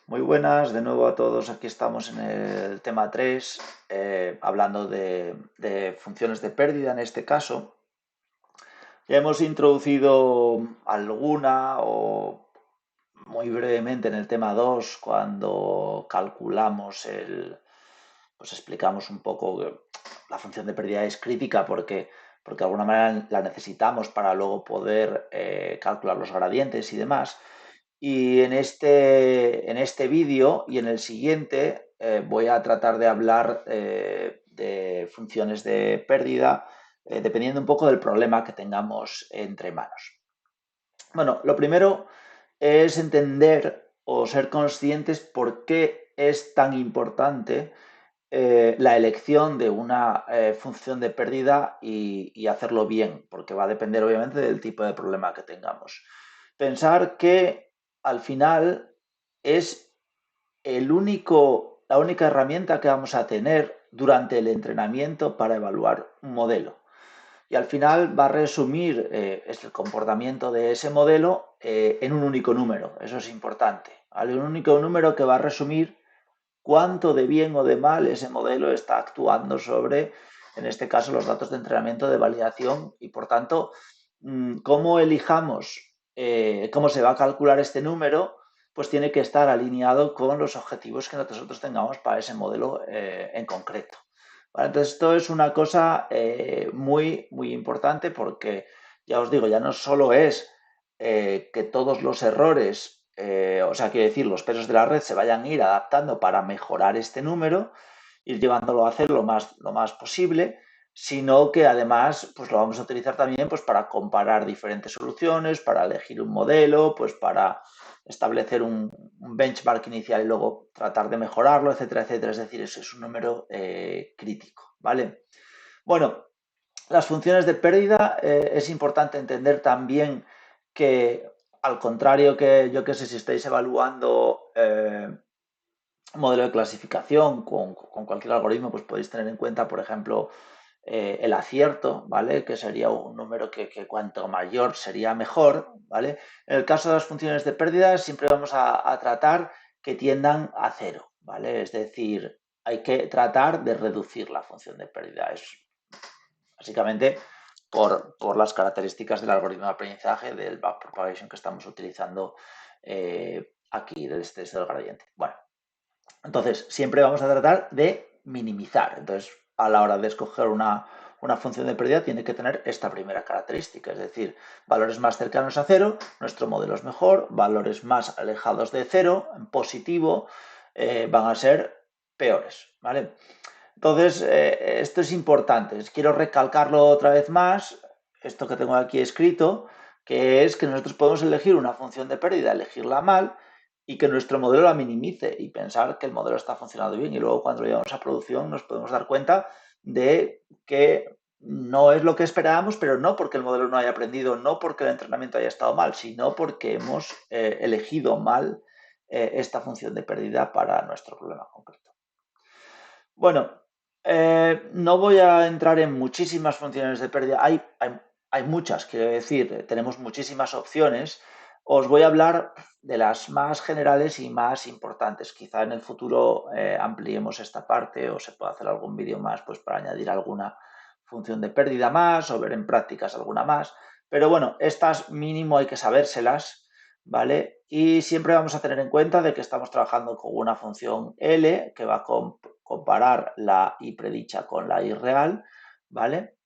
Muy buenas, de nuevo a todos. Aquí estamos en el tema 3, hablando de funciones de pérdida en este caso. Ya hemos introducido alguna o muy brevemente en el tema 2 cuando calculamos pues explicamos un poco que la función de pérdida es crítica porque de alguna manera la necesitamos para luego poder calcular los gradientes y demás. Y en este vídeo y en el siguiente voy a tratar de hablar de funciones de pérdida dependiendo un poco del problema que tengamos entre manos. Bueno, lo primero es entender o ser conscientes por qué es tan importante la elección de una función de pérdida y hacerlo bien, porque va a depender obviamente del tipo de problema que tengamos. Pensar que al final es la única herramienta que vamos a tener durante el entrenamiento para evaluar un modelo. Y al final va a resumir el comportamiento de ese modelo en un único número. Eso es importante. ¿Vale? Un único número que va a resumir cuánto de bien o de mal ese modelo está actuando sobre, en este caso, los datos de entrenamiento de validación y, por tanto, cómo elijamos cómo se va a calcular este número, pues tiene que estar alineado con los objetivos que nosotros tengamos para ese modelo en concreto. ¿Vale? Entonces, esto es una cosa muy, muy importante porque, ya os digo, ya no solo es que todos los errores, o sea, quiero decir, los pesos de la red se vayan a ir adaptando para mejorar este número, ir llevándolo a hacer lo más posible, sino que además pues lo vamos a utilizar también pues para comparar diferentes soluciones, para elegir un modelo, pues para establecer un benchmark inicial y luego tratar de mejorarlo, etcétera, etcétera. Es decir, eso es un número crítico, ¿vale? Bueno, las funciones de pérdida es importante entender también que, al contrario que yo que sé, si estáis evaluando un modelo de clasificación con cualquier algoritmo, pues podéis tener en cuenta, por ejemplo, el acierto, ¿vale? Que sería un número que cuanto mayor sería mejor, ¿vale? En el caso de las funciones de pérdida, siempre vamos a tratar que tiendan a cero, ¿vale? Es decir, hay que tratar de reducir la función de pérdida. Es básicamente por las características del algoritmo de aprendizaje del backpropagation que estamos utilizando aquí desde el gradiente. Bueno, entonces siempre vamos a tratar de minimizar. Entonces, a la hora de escoger una función de pérdida tiene que tener esta primera característica, es decir, valores más cercanos a cero, nuestro modelo es mejor, valores más alejados de cero, en positivo, van a ser peores, ¿vale? Entonces, esto es importante. Quiero recalcarlo otra vez más, esto que tengo aquí escrito, que es que nosotros podemos elegir una función de pérdida, elegirla mal y que nuestro modelo la minimice y pensar que el modelo está funcionando bien y luego cuando lo llevamos a producción nos podemos dar cuenta de que no es lo que esperábamos, pero no porque el modelo no haya aprendido, no porque el entrenamiento haya estado mal, sino porque hemos elegido mal esta función de pérdida para nuestro problema concreto. Bueno, no voy a entrar en muchísimas funciones de pérdida. Hay muchas, quiero decir, tenemos muchísimas opciones. Os voy a hablar de las más generales y más importantes. Quizá en el futuro ampliemos esta parte o se pueda hacer algún vídeo más pues, para añadir alguna función de pérdida más o ver en prácticas alguna más. Pero bueno, estas mínimo hay que sabérselas, ¿vale? Y siempre vamos a tener en cuenta de que estamos trabajando con una función L que va a comparar la I predicha con la I real, ¿vale?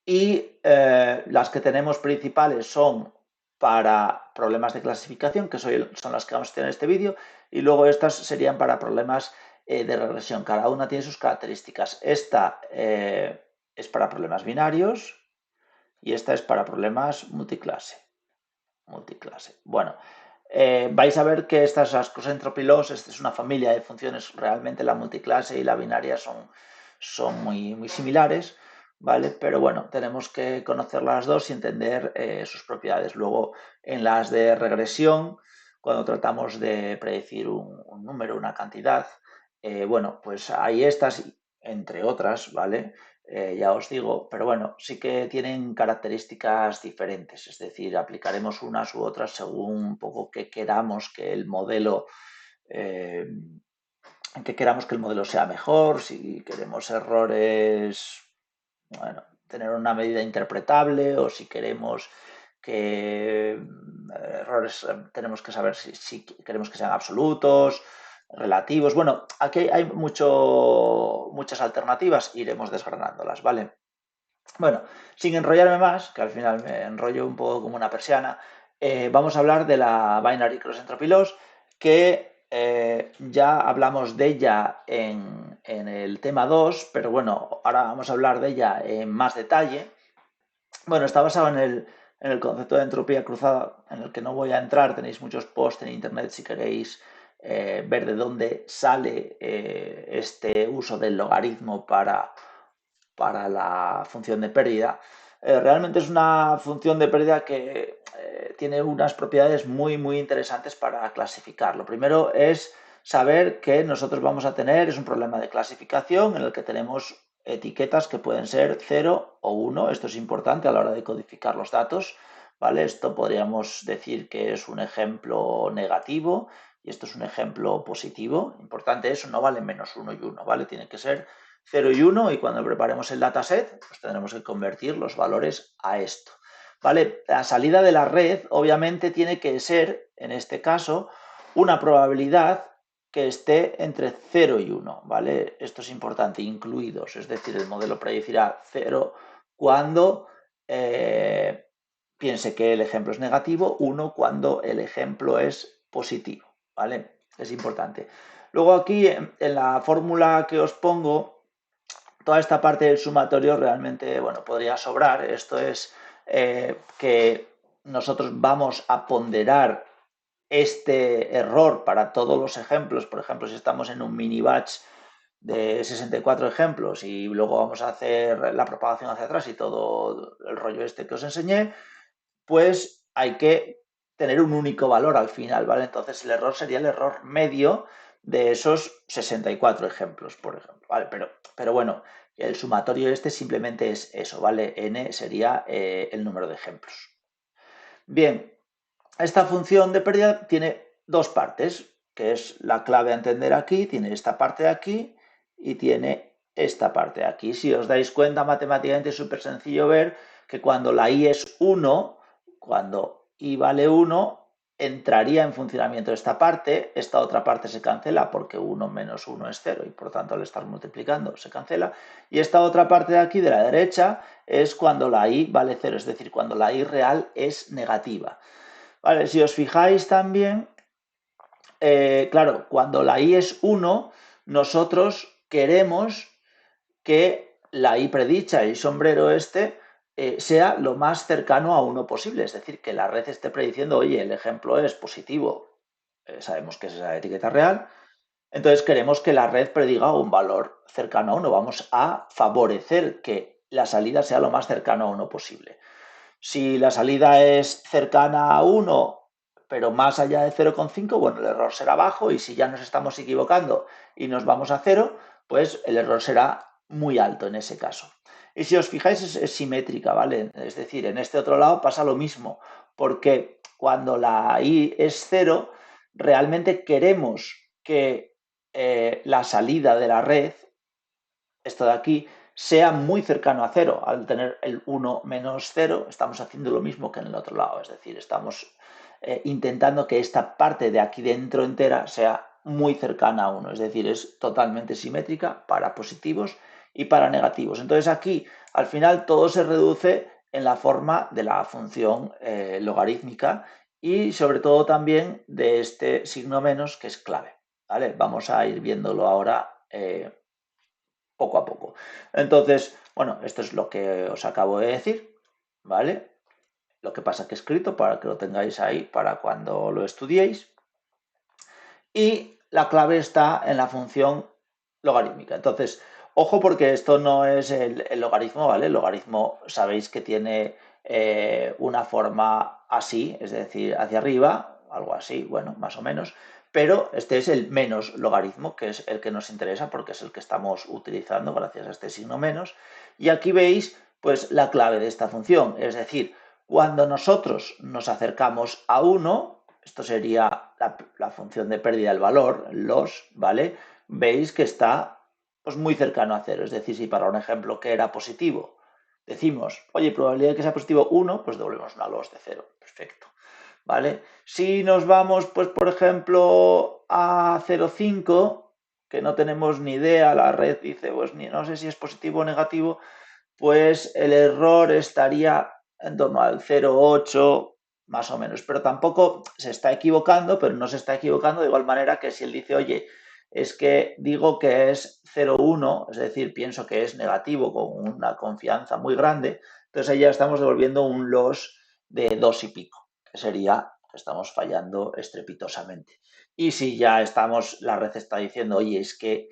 Y las que tenemos principales son para problemas de clasificación, que son las que vamos a tener en este vídeo, y luego estas serían para problemas de regresión. Cada una tiene sus características. Esta es para problemas binarios y esta es para problemas multiclase. Bueno, vais a ver que estas las cross-entropy loss, esta es una familia de funciones, realmente la multiclase y la binaria son muy, muy similares, ¿vale? Pero bueno, tenemos que conocer las dos y entender sus propiedades. Luego, en las de regresión, cuando tratamos de predecir un número, una cantidad, bueno, pues hay estas, entre otras, ¿vale? Ya os digo, pero bueno, sí que tienen características diferentes, es decir, aplicaremos unas u otras según un poco que queramos que el modelo en que queramos que el modelo sea mejor, si queremos errores, bueno, tener una medida interpretable, o si queremos que errores tenemos que saber si queremos que sean absolutos, relativos. Bueno, aquí hay muchas alternativas, iremos desgranándolas, ¿vale? Bueno, sin enrollarme más, que al final me enrollo un poco como una persiana, vamos a hablar de la Binary Cross Entropy Loss, que ya hablamos de ella en el tema 2, pero bueno, ahora vamos a hablar de ella en más detalle. Bueno, está basado en el concepto de entropía cruzada, en el que no voy a entrar, tenéis muchos posts en internet si queréis ver de dónde sale este uso del logaritmo para la función de pérdida. Realmente es una función de pérdida que tiene unas propiedades muy, muy interesantes para clasificar. Lo primero es saber que nosotros vamos a tener, es un problema de clasificación en el que tenemos etiquetas que pueden ser 0 o 1. Esto es importante a la hora de codificar los datos, ¿vale? Esto podríamos decir que es un ejemplo negativo y esto es un ejemplo positivo. Importante eso, no vale menos 1 y 1, ¿vale? Tiene que ser 0 y 1, y cuando preparemos el dataset, pues tendremos que convertir los valores a esto. ¿Vale? La salida de la red, obviamente, tiene que ser, en este caso, una probabilidad que esté entre 0 y 1, ¿vale? Esto es importante, incluidos, es decir, el modelo predecirá 0 cuando piense que el ejemplo es negativo, 1 cuando el ejemplo es positivo, ¿vale? Es importante. Luego aquí, en la fórmula que os pongo, toda esta parte del sumatorio realmente, bueno, podría sobrar. Esto es que nosotros vamos a ponderar este error para todos los ejemplos. Por ejemplo, si estamos en un mini batch de 64 ejemplos y luego vamos a hacer la propagación hacia atrás y todo el rollo este que os enseñé, pues hay que tener un único valor al final, ¿vale? Entonces el error sería el error medio de esos 64 ejemplos, por ejemplo, ¿vale? Pero bueno, el sumatorio este simplemente es eso, ¿vale? N sería el número de ejemplos. Bien, esta función de pérdida tiene dos partes, que es la clave a entender aquí, tiene esta parte de aquí y tiene esta parte de aquí. Si os dais cuenta, matemáticamente es súper sencillo ver que cuando la i es 1, cuando i vale 1, entraría en funcionamiento esta parte, esta otra parte se cancela porque 1 menos 1 es 0 y por tanto al estar multiplicando se cancela, y esta otra parte de aquí de la derecha es cuando la i vale 0, es decir, cuando la i real es negativa. Vale, si os fijáis también, claro, cuando la i es 1, nosotros queremos que la i predicha, el sombrero este, sea lo más cercano a 1 posible. Es decir, que la red esté prediciendo, oye, el ejemplo es positivo, sabemos que es esa etiqueta real, entonces queremos que la red prediga un valor cercano a 1. Vamos a favorecer que la salida sea lo más cercano a 1 posible. Si la salida es cercana a 1, pero más allá de 0,5, bueno, el error será bajo, y si ya nos estamos equivocando y nos vamos a 0, pues el error será muy alto en ese caso. Y si os fijáis, es simétrica, ¿vale? Es decir, en este otro lado pasa lo mismo, porque cuando la i es 0, realmente queremos que la salida de la red, esto de aquí, sea muy cercano a 0. Al tener el 1 menos 0, estamos haciendo lo mismo que en el otro lado. Es decir, estamos intentando que esta parte de aquí dentro entera sea muy cercana a 1. Es decir, es totalmente simétrica para positivos y para negativos. Entonces aquí, al final, todo se reduce en la forma de la función logarítmica, y sobre todo también de este signo menos, que es clave, ¿vale? Vamos a ir viéndolo ahora poco a poco. Entonces, bueno, esto es lo que os acabo de decir, ¿vale? Lo que pasa que he escrito para que lo tengáis ahí para cuando lo estudiéis. Y la clave está en la función logarítmica. Entonces, ojo, porque esto no es el logaritmo, ¿vale? El logaritmo sabéis que tiene una forma así, es decir, hacia arriba, algo así, bueno, más o menos. Pero este es el menos logaritmo, que es el que nos interesa porque es el que estamos utilizando gracias a este signo menos. Y aquí veis, pues, la clave de esta función. Es decir, cuando nosotros nos acercamos a 1, esto sería la función de pérdida del valor, el loss, ¿vale? Veis que está pues, muy cercano a cero. Es decir, si para un ejemplo que era positivo decimos, oye, probabilidad de que sea positivo 1, pues devolvemos una loss de 0. Perfecto. ¿Vale? Si nos vamos, pues, por ejemplo, a 0,5, que no tenemos ni idea, la red dice, pues no sé si es positivo o negativo, pues el error estaría en torno al 0,8 más o menos, pero tampoco se está equivocando, pero no se está equivocando de igual manera que si él dice, oye, es que digo que es 0,1, es decir, pienso que es negativo con una confianza muy grande, entonces ahí ya estamos devolviendo un loss de 2 y pico, que sería que estamos fallando estrepitosamente. Y si ya estamos, la red está diciendo, oye, es que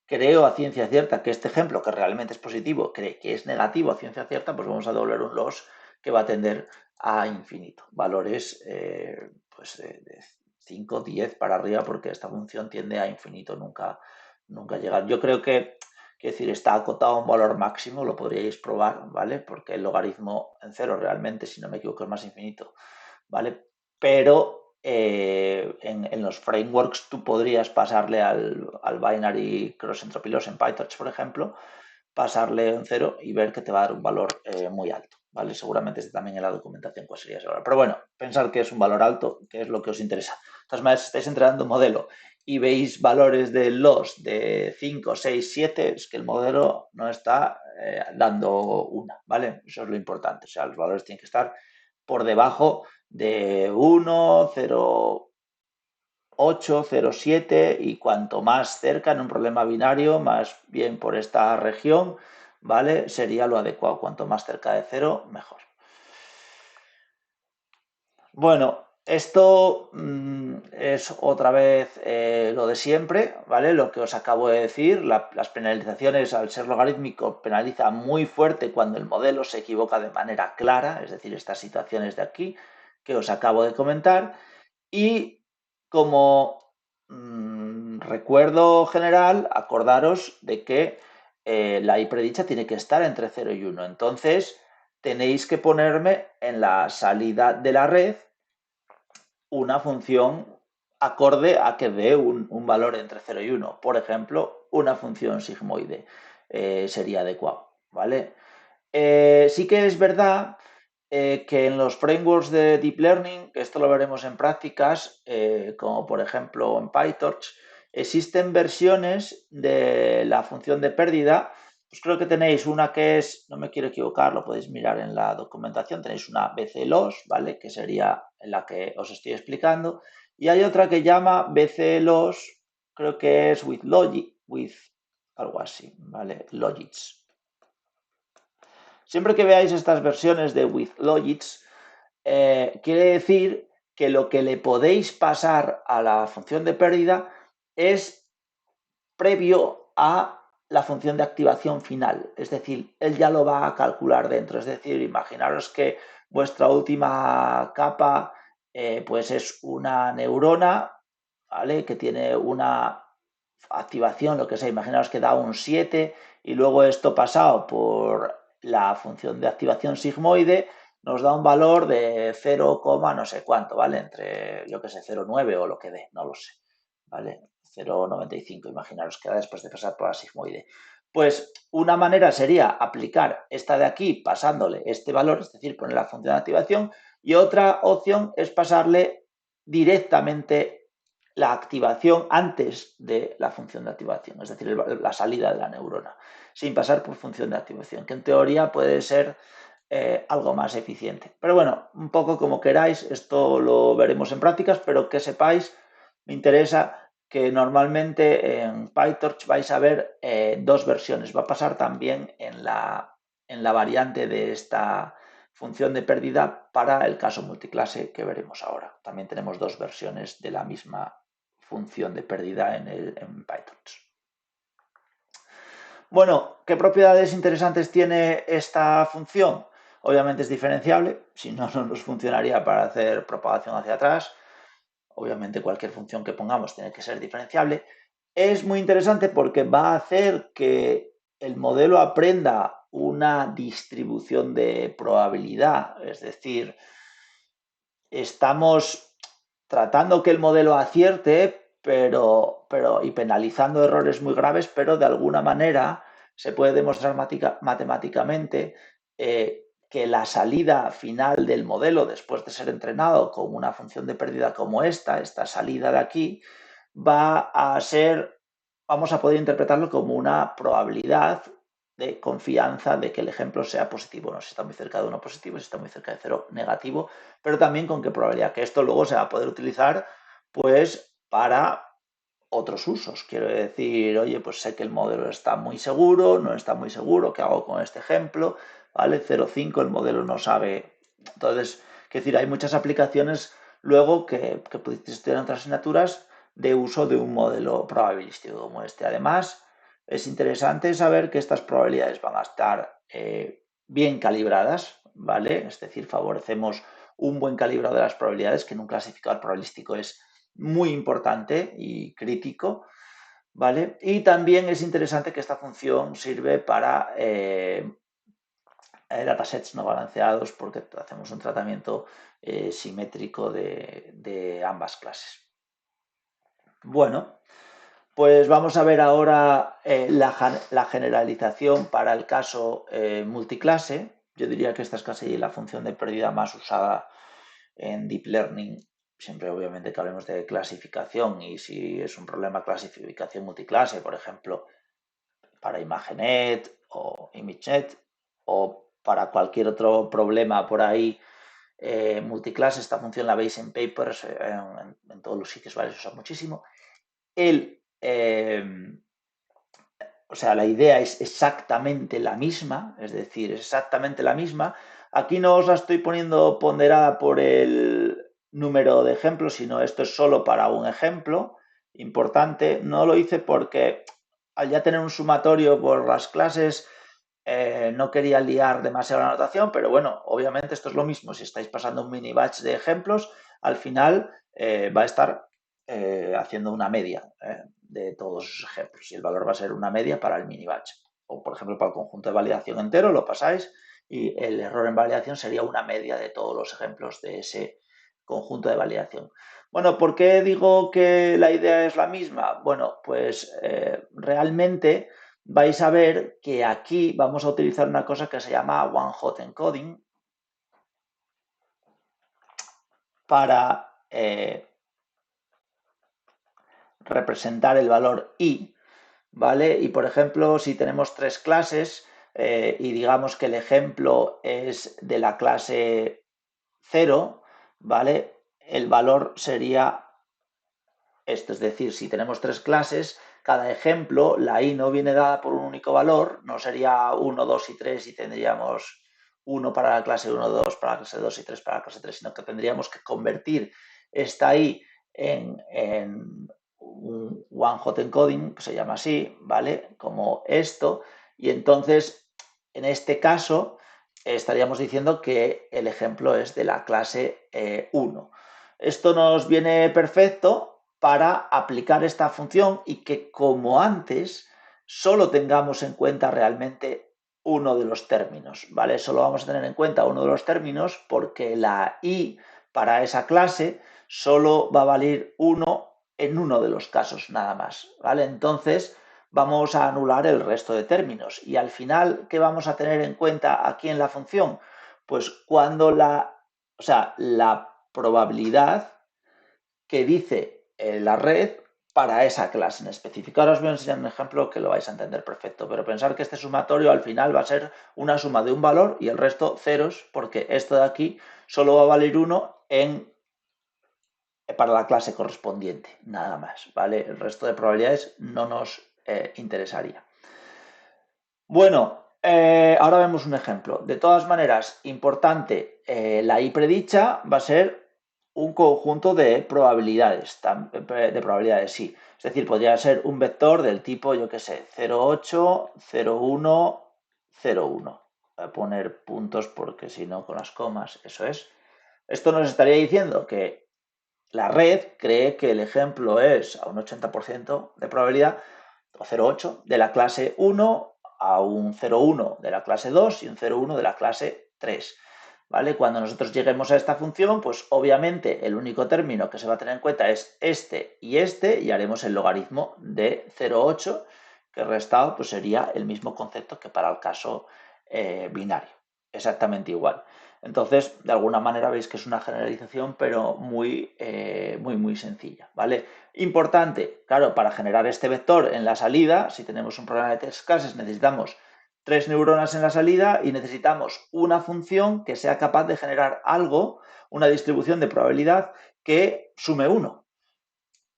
creo a ciencia cierta que este ejemplo, que realmente es positivo, cree que es negativo a ciencia cierta, pues vamos a devolver un loss que va a tender a infinito. Valores pues de 5, 10 para arriba, porque esta función tiende a infinito, nunca llegar. Yo creo que, decir, está acotado a un valor máximo, lo podríais probar, ¿vale? Porque el logaritmo en cero realmente, si no me equivoco, es más infinito, ¿vale? Pero en los frameworks tú podrías pasarle al binary cross entropy loss en PyTorch, por ejemplo, pasarle un 0 y ver que te va a dar un valor muy alto, ¿vale? Seguramente esté también en la documentación cuál sería ese valor. Pero bueno, pensar que es un valor alto, que es lo que os interesa. De todas maneras, si estáis entrenando un modelo y veis valores de loss de 5, 6, 7, es que el modelo no está dando una, ¿vale? Eso es lo importante. O sea, los valores tienen que estar por debajo de 1, 0,8, 0,7 y cuanto más cerca en un problema binario, más bien por esta región, ¿vale? Sería lo adecuado. Cuanto más cerca de 0, mejor. Bueno, esto es otra vez lo de siempre, ¿vale? Lo que os acabo de decir, las penalizaciones al ser logarítmico penaliza muy fuerte cuando el modelo se equivoca de manera clara, es decir, estas situaciones de aquí que os acabo de comentar. Y como recuerdo general, acordaros de que la I predicha tiene que estar entre 0 y 1. Entonces, tenéis que ponerme en la salida de la red una función acorde a que dé un valor entre 0 y 1. Por ejemplo, una función sigmoide sería adecuado, ¿vale? Sí que es verdad que en los frameworks de Deep Learning, que esto lo veremos en prácticas, como por ejemplo en PyTorch, existen versiones de la función de pérdida. Pues creo que tenéis una que es, no me quiero equivocar, lo podéis mirar en la documentación, tenéis una BCLOS, ¿vale? Que sería la que os estoy explicando. Y hay otra que llama BCLOS, creo que es with logic, with algo así, ¿vale? Logics. Siempre que veáis estas versiones de with logics, quiere decir que lo que le podéis pasar a la función de pérdida es previo a la función de activación final. Es decir, él ya lo va a calcular dentro. Es decir, imaginaros que vuestra última capa pues es una neurona, ¿vale? Que tiene una activación, lo que sea, imaginaos que da un 7 y luego esto pasado por la función de activación sigmoide nos da un valor de 0, no sé cuánto, ¿vale? Entre, yo que sé, 0,9 o lo que dé, no lo sé, ¿vale? 0,95, imaginaros que da después de pasar por la sigmoide. Pues una manera sería aplicar esta de aquí pasándole este valor, es decir, poner la función de activación, y otra opción es pasarle directamente la activación antes de la función de activación, es decir, la salida de la neurona, sin pasar por función de activación, que en teoría puede ser algo más eficiente. Pero bueno, un poco como queráis, esto lo veremos en prácticas, pero que sepáis, me interesa que normalmente en PyTorch vais a ver dos versiones. Va a pasar también en la variante de esta función de pérdida para el caso multiclase que veremos ahora. También tenemos dos versiones de la misma función de pérdida en PyTorch. Bueno, ¿qué propiedades interesantes tiene esta función? Obviamente es diferenciable, si no, no nos funcionaría para hacer propagación hacia atrás. Obviamente cualquier función que pongamos tiene que ser diferenciable. Es muy interesante porque va a hacer que el modelo aprenda una distribución de probabilidad, es decir, estamos tratando que el modelo acierte, y penalizando errores muy graves, pero de alguna manera se puede demostrar matemáticamente que la salida final del modelo, después de ser entrenado con una función de pérdida como esta salida de aquí, va a ser, vamos a poder interpretarlo como una probabilidad de confianza de que el ejemplo sea positivo. No si está muy cerca de 1 positivo, si está muy cerca de 0 negativo, pero también con qué probabilidad, que esto luego se va a poder utilizar pues para otros usos. Quiero decir, oye, pues sé que el modelo está muy seguro, no está muy seguro, ¿qué hago con este ejemplo? ¿Vale? 0,5 el modelo no sabe. Entonces, quiero decir, hay muchas aplicaciones luego que pudiste estudiar en otras asignaturas de uso de un modelo probabilístico como este. Además, es interesante saber que estas probabilidades van a estar bien calibradas, ¿vale? Es decir, favorecemos un buen calibrado de las probabilidades, que en un clasificador probabilístico es muy importante y crítico, ¿vale? Y también es interesante que esta función sirve para datasets no balanceados porque hacemos un tratamiento simétrico de ambas clases. Bueno, pues vamos a ver ahora la generalización para el caso multiclase. Yo diría que esta es casi la función de pérdida más usada en Deep Learning. Siempre obviamente que hablemos de clasificación y si es un problema clasificación multiclase, por ejemplo, para ImageNet o ImageNet o para cualquier otro problema por ahí multiclase, esta función la veis en papers, en todos los sitios, ¿vale? Se usa muchísimo. O sea, la idea es exactamente la misma, es decir, es exactamente la misma. Aquí no os la estoy poniendo ponderada por el número de ejemplos, sino esto es solo para un ejemplo importante. No lo hice porque al ya tener un sumatorio por las clases, no quería liar demasiado la notación, pero bueno, obviamente esto es lo mismo. Si estáis pasando un mini batch de ejemplos, al final va a estar haciendo una media de todos esos ejemplos y el valor va a ser una media para el mini batch. O por ejemplo para el conjunto de validación entero lo pasáis y el error en validación sería una media de todos los ejemplos de ese conjunto de validación. Bueno, ¿por qué digo que la idea es la misma? Bueno, pues realmente vais a ver que aquí vamos a utilizar una cosa que se llama One Hot Encoding para representar el valor i, ¿vale? Y por ejemplo, si tenemos 3 clases y digamos que el ejemplo es de la clase 0, ¿vale? El valor sería esto, es decir, si tenemos 3 clases, cada ejemplo, la i no viene dada por un único valor, no sería 1, 2 y 3 y tendríamos 1 para la clase 1, 2 para la clase 2 y 3 para la clase 3, sino que tendríamos que convertir esta i en un one hot encoding, que se llama así, ¿vale? Como esto, y entonces, en este caso, estaríamos diciendo que el ejemplo es de la clase 1. Esto nos viene perfecto para aplicar esta función y que, como antes, solo tengamos en cuenta realmente uno de los términos, ¿vale? Solo vamos a tener en cuenta uno de los términos porque la i para esa clase solo va a valer 1 en uno de los casos nada más, ¿vale? Entonces vamos a anular el resto de términos y al final, ¿qué vamos a tener en cuenta aquí en la función? Pues cuando la probabilidad que dice la red para esa clase en específico. Ahora os voy a enseñar un ejemplo que lo vais a entender perfecto, pero pensar que este sumatorio al final va a ser una suma de un valor y el resto ceros, porque esto de aquí solo va a valer 1 para la clase correspondiente, nada más, ¿vale? El resto de probabilidades no nos interesaría. Bueno, ahora vemos un ejemplo. De todas maneras, importante, la i predicha va a ser un conjunto de probabilidades, sí. Es decir, podría ser un vector del tipo, yo qué sé, 0,8, 0,1, 0,1. Voy a poner puntos porque si no, con las comas, eso es. Esto nos estaría diciendo que la red cree que el ejemplo es a un 80% de probabilidad, o 0,8, de la clase 1 a un 0,1 de la clase 2 y un 0,1 de la clase 3. ¿vale? Cuando nosotros lleguemos a esta función, pues obviamente el único término que se va a tener en cuenta es este, y haremos el logaritmo de 0,8, que restado pues sería el mismo concepto que para el caso binario, exactamente igual. Entonces, de alguna manera veis que es una generalización, pero muy sencilla, ¿vale? Importante, claro, para generar este vector en la salida, si tenemos un problema de tres clases, necesitamos 3 neuronas en la salida y necesitamos una función que sea capaz de generar algo, una distribución de probabilidad que sume 1.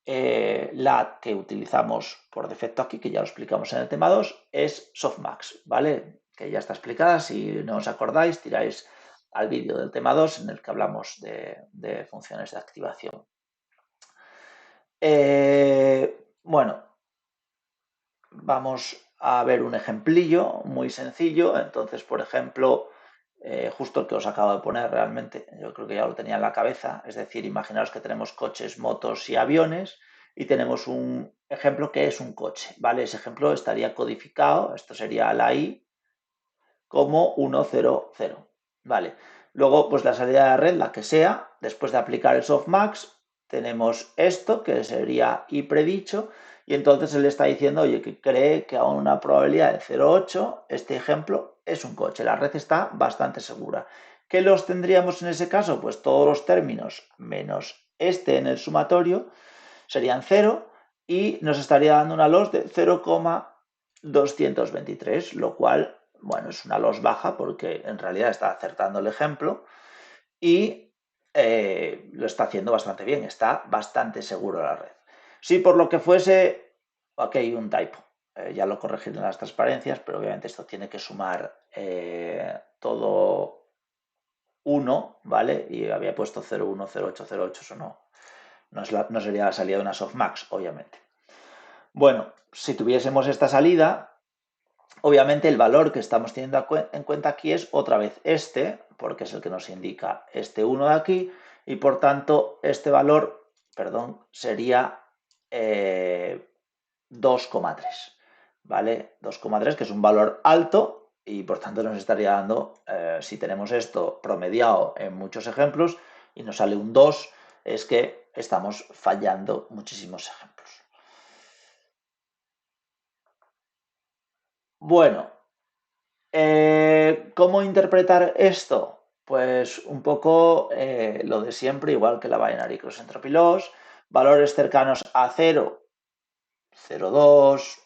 La que utilizamos por defecto aquí, que ya lo explicamos en el tema 2, es softmax, ¿vale? Que ya está explicada. Si no os acordáis, tiráis al vídeo del tema 2 en el que hablamos de funciones de activación. Bueno, vamos a ver un ejemplillo muy sencillo. Entonces, por ejemplo, justo el que os acabo de poner realmente, yo creo que ya lo tenía en la cabeza. Es decir, imaginaos que tenemos coches, motos y aviones y tenemos un ejemplo que es un coche, ¿vale? Ese ejemplo estaría codificado, esto sería la I, como 1, 0, 0, ¿vale? Luego, pues la salida de la red, la que sea, después de aplicar el softmax, tenemos esto, que sería I predicho, y entonces él está diciendo, oye, que cree que a una probabilidad de 0,8, este ejemplo es un coche. La red está bastante segura. ¿Qué los tendríamos en ese caso? Pues todos los términos menos este en el sumatorio serían 0 y nos estaría dando una loss de 0,223, lo cual, bueno, es una loss baja porque en realidad está acertando el ejemplo y lo está haciendo bastante bien, está bastante seguro la red. Si por lo que fuese, aquí hay un typo, ya lo corregiré en las transparencias, pero obviamente esto tiene que sumar todo 1, ¿vale? Y había puesto 0,1, 0,8, 0,8, eso no sería la salida de una softmax, obviamente. Bueno, si tuviésemos esta salida, obviamente el valor que estamos teniendo en cuenta aquí es otra vez este, porque es el que nos indica este 1 de aquí, y por tanto este valor, perdón, sería 2,3, ¿vale? 2,3, que es un valor alto y por tanto nos estaría dando, si tenemos esto promediado en muchos ejemplos y nos sale un 2, es que estamos fallando muchísimos ejemplos. Bueno, ¿cómo interpretar esto? Pues un poco lo de siempre, igual que la binary cross entropy loss, valores cercanos a 0, 0,2,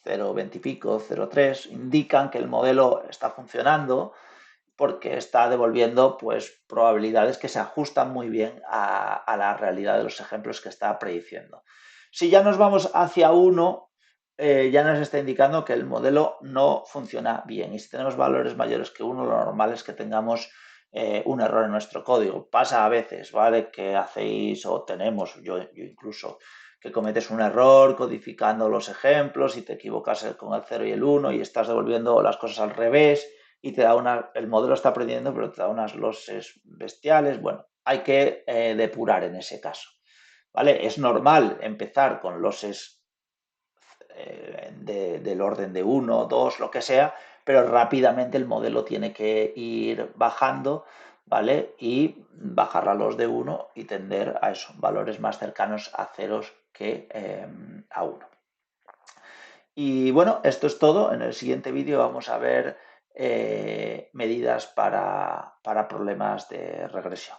0,20 y pico, 0,3, indican que el modelo está funcionando porque está devolviendo pues, probabilidades que se ajustan muy bien a la realidad de los ejemplos que está prediciendo. Si ya nos vamos hacia 1, ya nos está indicando que el modelo no funciona bien. Y si tenemos valores mayores que 1, lo normal es que tengamos un error en nuestro código. Pasa a veces, ¿vale? Que hacéis o tenemos, yo incluso, que cometes un error codificando los ejemplos y te equivocas con el 0 y el 1 y estás devolviendo las cosas al revés y te da el modelo está aprendiendo, pero te da unas losses bestiales. Bueno, hay que depurar en ese caso, ¿vale? Es normal empezar con losses del orden de 1, 2, lo que sea, pero rápidamente el modelo tiene que ir bajando, ¿vale? Y bajar a los de 1 y tender a esos valores más cercanos a ceros que a 1. Y bueno, esto es todo. En el siguiente vídeo vamos a ver medidas para problemas de regresión.